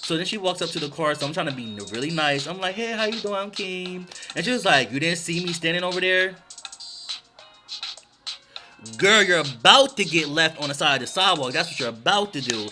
So then she walks up to the car, so I'm trying to be really nice. I'm like, hey, how you doing? I'm Keem. And she was like, you didn't see me standing over there? Girl, you're about to get left on the side of the sidewalk. That's what you're about to do.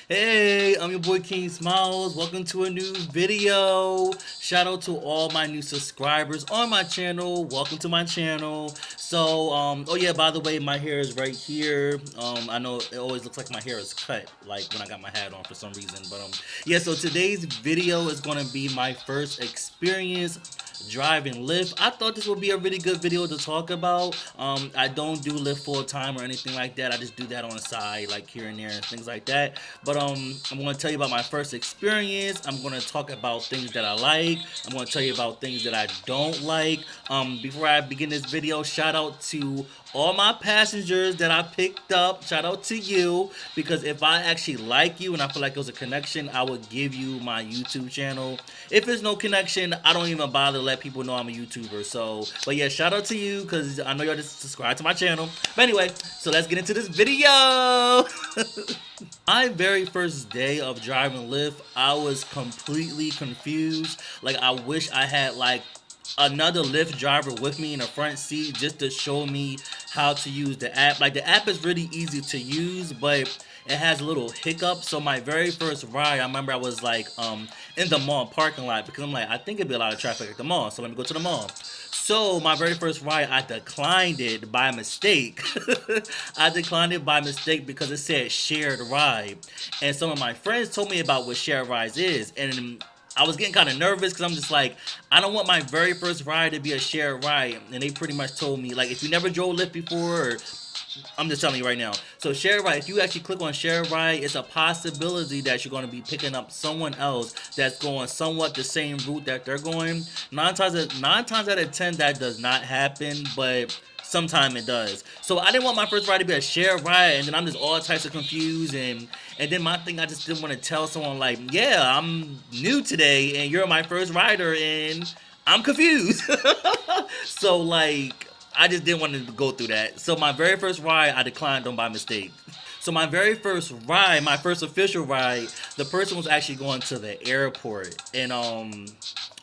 Hey, I'm your boy Keem Smilez. Welcome to a new video. Shout out to all my new subscribers on my channel. Welcome to my channel. So, oh yeah, by the way, my hair is right here. I know it always looks like my hair is cut, like when I got my hat on for some reason. But yeah. So today's video is gonna be my first experience driving Lyft. I thought this would be a really good video to talk about. I don't do Lyft full time or anything like that. I just do that on the side, like here and there and things like that. But I'm going to tell you about my first experience. I'm going to talk about things that I like. I'm going to tell you about things that I don't like. Before I begin this video, shout out to all my passengers that I picked up. Shout out to you, because if I actually like you and I feel like it was a connection, I would give you my YouTube channel. If there's no connection, I don't even bother to let people know I'm a YouTuber. So, but yeah, shout out to you, because I know y'all just subscribe to my channel. But anyway, so let's get into this video. My very first day of driving Lyft, I was completely confused. Like, I wish I had like another Lyft driver with me in the front seat just to show me how to use the app. Like, the app is really easy to use, but it has a little hiccup. So my very first ride, I remember I was like in the mall parking lot, because I'm like, I think it'd be a lot of traffic at the mall, so let me go to the mall. So my very first ride, I declined it by mistake. I declined it by mistake because it said shared ride, and some of my friends told me about what shared rides is, and I was getting kind of nervous because I'm just like, I don't want my very first ride to be a shared ride. And they pretty much told me, like, if you never drove Lyft before, or I'm just telling you right now. So share ride, if you actually click on share ride, it's a possibility that you're going to be picking up someone else that's going somewhat the same route that they're going. Nine times out of 10, that does not happen, but sometime it does. So I didn't want my first ride to be a share ride, and then I'm just all types of confused, and then my thing, I just didn't want to tell someone like, yeah, I'm new today and you're my first rider and I'm confused. So like, I just didn't want to go through that. So my very first ride, I declined on by mistake. So my very first ride, my first official ride, the person was actually going to the airport. And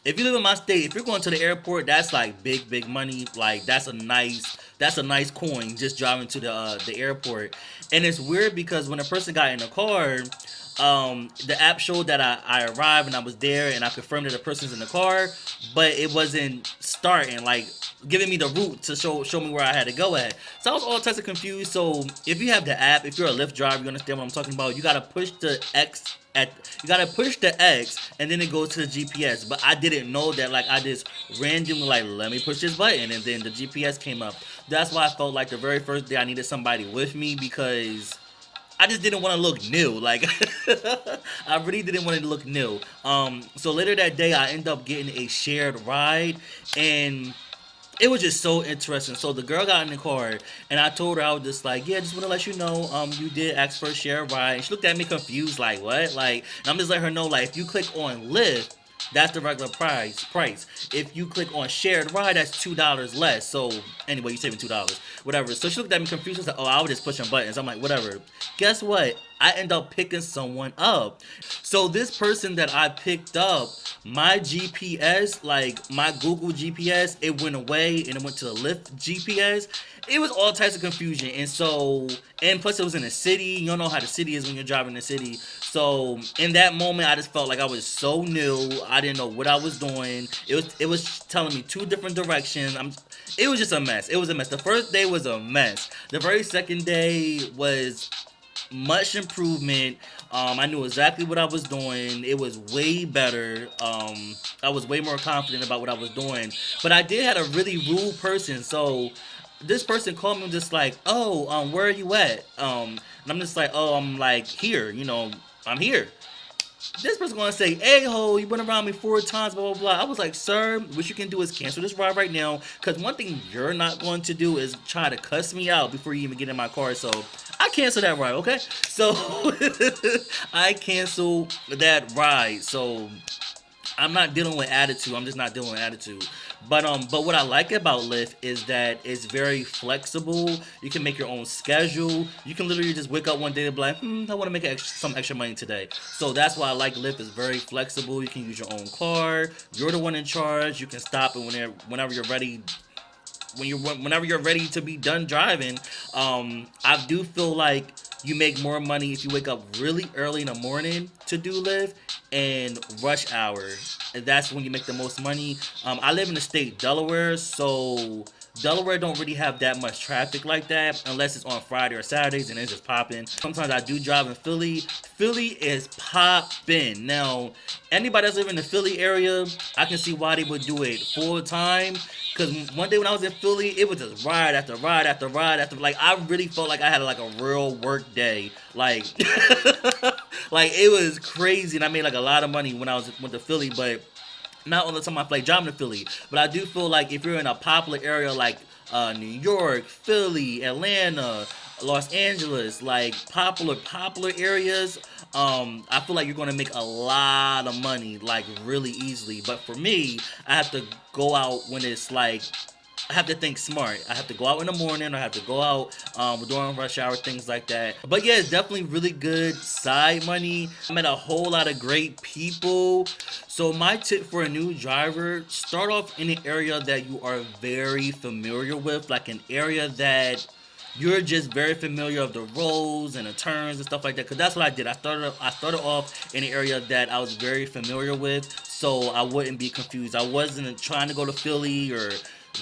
if you live in my state, if you're going to the airport, that's like big money. Like, that's a nice coin just driving to the airport. And it's weird because when a person got in the car, the app showed that I arrived and I was there, and I confirmed that the person's in the car, but it wasn't starting, like giving me the route to show me where I had to go at. So I was all types of confused. So if you have the app, if you're a Lyft driver, you understand what I'm talking about. You gotta push the X and then it goes to the GPS. But I didn't know that. Like, I just randomly like, let me push this button, and then the GPS came up. That's why I felt like the very first day I needed somebody with me, because I just didn't want to look new. Like, I really didn't want to look new. So later that day, I ended up getting a shared ride, and it was just so interesting. So the girl got in the car, and I told her, I was just like, yeah, just want to let you know, you did ask for a share ride. And she looked at me confused, like, what? Like, and I'm just letting her know, like, if you click on Lyft, that's the regular price. If you click on shared ride, that's $2 less. So anyway, you're saving $2. Whatever. So she looked at me confused. She was like, oh, I was just pushing buttons. I'm like, whatever. Guess what? I end up picking someone up. So this person that I picked up, my GPS, like my Google GPS, it went away and it went to the Lyft GPS. It was all types of confusion. And so, and plus it was in a city. You don't know how the city is when you're driving in the city. So in that moment, I just felt like I was so new. I didn't know what I was doing. It was telling me two different directions. It was just a mess. It was a mess. The first day was a mess. The very second day was much improvement. I knew exactly what I was doing. It was way better. I was way more confident about what I was doing. But I did have a really rude person. So this person called me just like, oh, where are you at? and I'm just like, oh, I'm like here, I'm here. This person's gonna say, "Hey ho, you went around me 4 times, blah blah blah." I was like, "Sir, what you can do is cancel this ride right now, because one thing you're not going to do is try to cuss me out before you even get in my car." So I cancel that ride, okay? So I cancel that ride. So I'm not dealing with attitude. I'm just not dealing with attitude. But what I like about Lyft is that it's very flexible. You can make your own schedule. You can literally just wake up one day and be like, I want to make some extra money today. So that's why I like Lyft. It's very flexible. You can use your own car. You're the one in charge. You can stop it whenever you're ready. Whenever you're ready to be done driving. I do feel like you make more money if you wake up really early in the morning to do Lyft and rush hour. And that's when you make the most money. I live in the state Delaware, so Delaware don't really have that much traffic like that unless it's on Friday or Saturdays and it's just popping. Sometimes I do drive in Philly. Philly is popping. Now, anybody that's living in the Philly area, I can see why they would do it full time. Cause one day when I was in Philly, it was just ride after ride after ride after. Like I really felt like I had like a real work day. Like, like it was crazy, and I made like a lot of money when I went to Philly. But not all the time I play driving to Philly, but I do feel like if you're in a popular area like New York, Philly, Atlanta, Los Angeles, like popular areas, I feel like you're gonna make a lot of money like really easily. But for me, I have to go out when it's like I have to think smart. I have to go out in the morning. I have to go out during rush hour, things like that. But yeah, it's definitely really good side money. I met a whole lot of great people. So my tip for a new driver, start off in an area that you are very familiar with, like an area that you're just very familiar of the roads and the turns and stuff like that. Because that's what I did. I started off in an area that I was very familiar with, so I wouldn't be confused. I wasn't trying to go to Philly or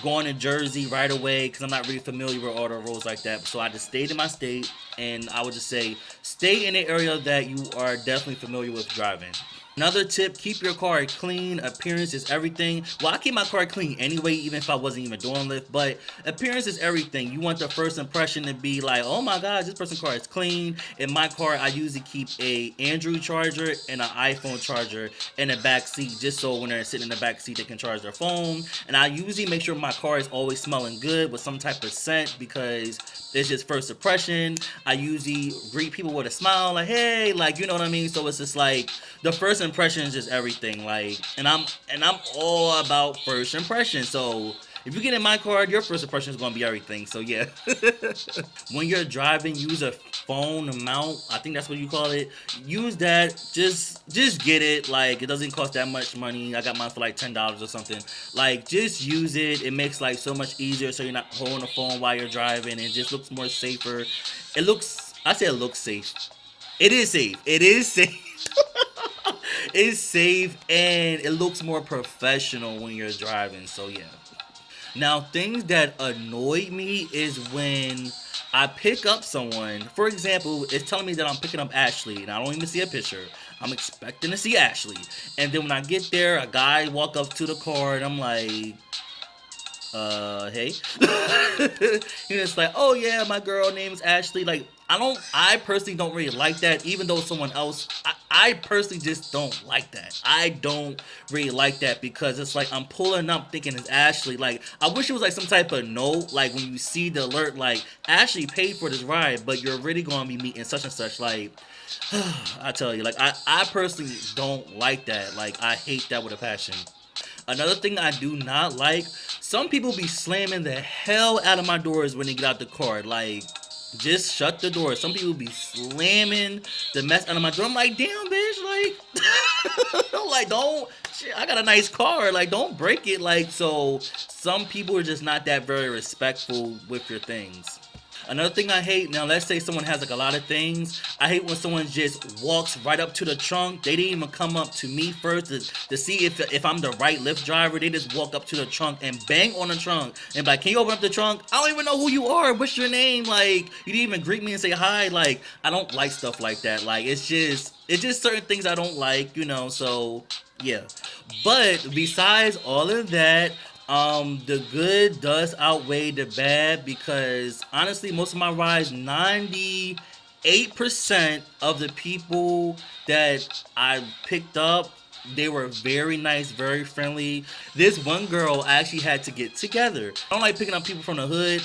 going to Jersey right away because I'm not really familiar with all the roads like that. So I just stayed in my state, and I would just say stay in an area that you are definitely familiar with driving. Another tip, keep your car clean. Appearance is everything. Well, I keep my car clean anyway, even if I wasn't even doing Lyft, but appearance is everything. You want the first impression to be like, oh my God, this person's car is clean. In my car, I usually keep a Android charger and an iPhone charger in the back seat, just so when they're sitting in the back seat, they can charge their phone. And I usually make sure my car is always smelling good with some type of scent, because it's just first impression. I usually greet people with a smile, like, hey, like, you know what I mean? So it's just like the first impression is just everything. Like, and I'm all about first impression. So if you get in my car, your first impression is gonna be everything. So yeah. When you're driving, use a phone mount. I think that's what you call it. Use that. Just get it. Like, it doesn't cost that much money. I got mine for like $10 or something. Like, just use it. It makes life so much easier, so you're not holding the phone while you're driving. It just looks more safer. I say it looks safe. It is safe. It is safe. It's safe, and it looks more professional when you're driving. So yeah. Now, things that annoy me is when I pick up someone. For example, it's telling me that I'm picking up Ashley, and I don't even see a picture. I'm expecting to see Ashley, and then when I get there, a guy walk up to the car, and I'm like, hey. And it's like, oh yeah, my girl name's Ashley. Like, I personally don't really like that, even though someone else, I personally just don't like that. I don't really like that, because it's like I'm pulling up thinking it's Ashley. Like, I wish it was like some type of note, like when you see the alert, like, Ashley paid for this ride, but you're really going to be meeting such and such. Like, I tell you, like, I personally don't like that. Like, I hate that with a passion. Another thing I do not like, some people be slamming the hell out of my doors when they get out the car. Like, just shut the door. Some people be slamming the mess out of my door. I'm like, damn, bitch, like, like, don't, shit, I got a nice car. Like, don't break it. Like, so some people are just not that very respectful with your things. Another thing I hate, now let's say someone has like a lot of things. I hate when someone just walks right up to the trunk. They didn't even come up to me first to see if I'm the right Lyft driver. They just walk up to the trunk and bang on the trunk and be like, can you open up the trunk? I don't even know who you are. What's your name? Like, you didn't even greet me and say hi. Like, I don't like stuff like that. Like, it's just certain things I don't like, so yeah. But besides all of that, the good does outweigh the bad, because honestly, most of my rides, 98% 8% of the people that I picked up, they were very nice, very friendly. This one girl I actually had to get together. I don't like picking up people from the hood.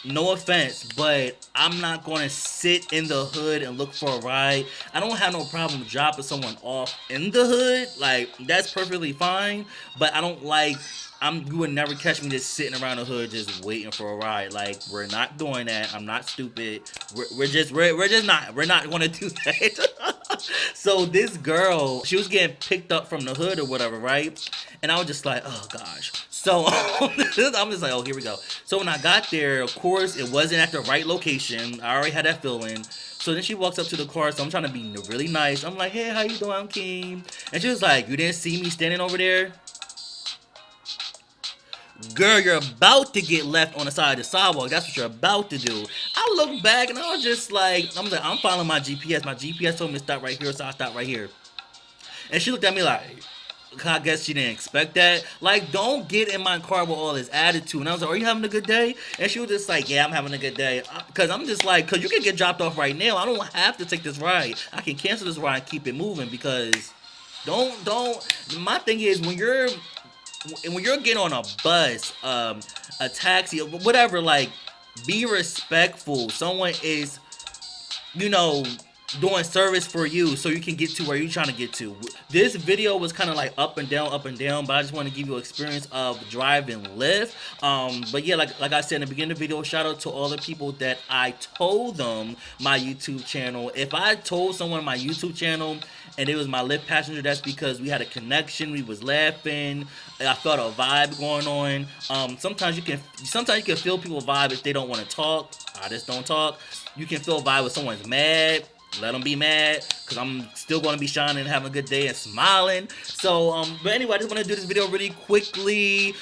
No offense, but I'm not going to sit in the hood and look for a ride. I don't have no problem dropping someone off in the hood. Like, that's perfectly fine. But I don't like, you would never catch me just sitting around the hood just waiting for a ride. Like, we're not doing that. I'm not stupid. We're not going to do that. So this girl, she was getting picked up from the hood or whatever, right? And I was just like, oh gosh. So I'm just like, oh, here we go. So when I got there, of course, it wasn't at the right location. I already had that feeling. So then she walks up to the car. So I'm trying to be really nice. I'm like, hey, how you doing? I'm Keem. And she was like, you didn't see me standing over there? Girl, you're about to get left on the side of the sidewalk. That's what you're about to do. I look back and I was just like, I'm following my GPS. My GPS told me to stop right here, so I stopped right here. And she looked at me like, I guess she didn't expect that. Like, don't get in my car with all this attitude. And I was like, are you having a good day? And she was just like, yeah, I'm having a good day. Because I'm just like, because you can get dropped off right now. I don't have to take this ride. I can cancel this ride and keep it moving because my thing is when you're getting on a bus, a taxi, whatever, like, be respectful. Someone is, doing service for you so you can get to where you're trying to get to. This video was kind of like up and down, but I just want to give you an experience of driving Lyft. But yeah, like I said in the beginning of the video, shout out to all the people that I told them my YouTube channel. If I told someone my YouTube channel and it was my Lyft passenger, that's because we had a connection, we was laughing, I felt a vibe going on. Sometimes you can feel people vibe if they don't want to talk. I just don't talk. You can feel a vibe when someone's mad. Let them be mad, because I'm still going to be shining and having a good day and smiling. So, but anyway, I just want to do this video really quickly.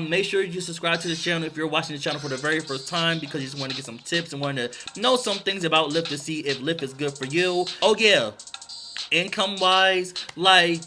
Make sure you subscribe to the channel if you're watching the channel for the very first time, because you just want to get some tips and want to know some things about Lyft to see if Lyft is good for you. Oh yeah, income-wise, like,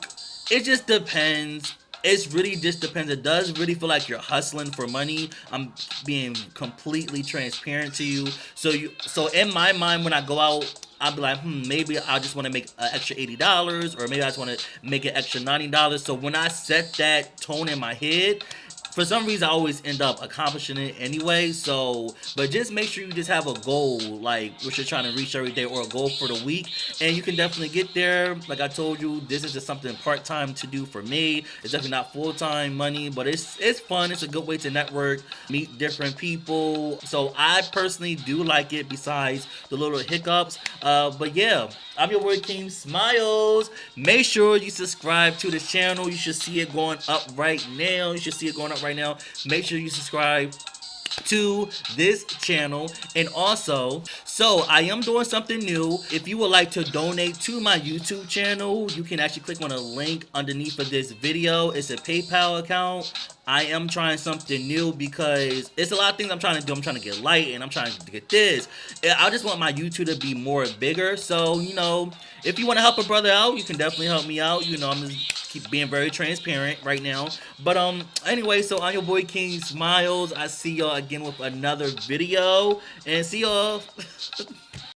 it just depends. It really just depends. It does really feel like you're hustling for money. I'm being completely transparent to you. So in my mind, when I go out, I'll be like, maybe I just want to make an extra $80, or maybe I just want to make an extra $90. So when I set that tone in my head, for some reason, I always end up accomplishing it anyway. So, but just make sure you just have a goal, like what you're trying to reach every day, or a goal for the week, and you can definitely get there. Like I told you, this is just something part-time to do for me. It's definitely not full-time money, but it's fun. It's a good way to network, meet different people. So I personally do like it, besides the little hiccups. But yeah, I'm your boy Keem Smilez. Make sure you subscribe to the channel. You should see it going up right now. Make sure you subscribe to this channel. And also, so I am doing something new. If you would like to donate to my YouTube channel, you can actually click on a link underneath of this video. It's a PayPal account. I am trying something new because it's a lot of things I'm trying to do. I'm trying to get light, and I'm trying to get this. I just want my YouTube to be more bigger. So, if you want to help a brother out, you can definitely help me out. I'm just keep being very transparent right now. But anyway, so I'm your boy Keem Smilez. I see y'all again with another video, and see y'all.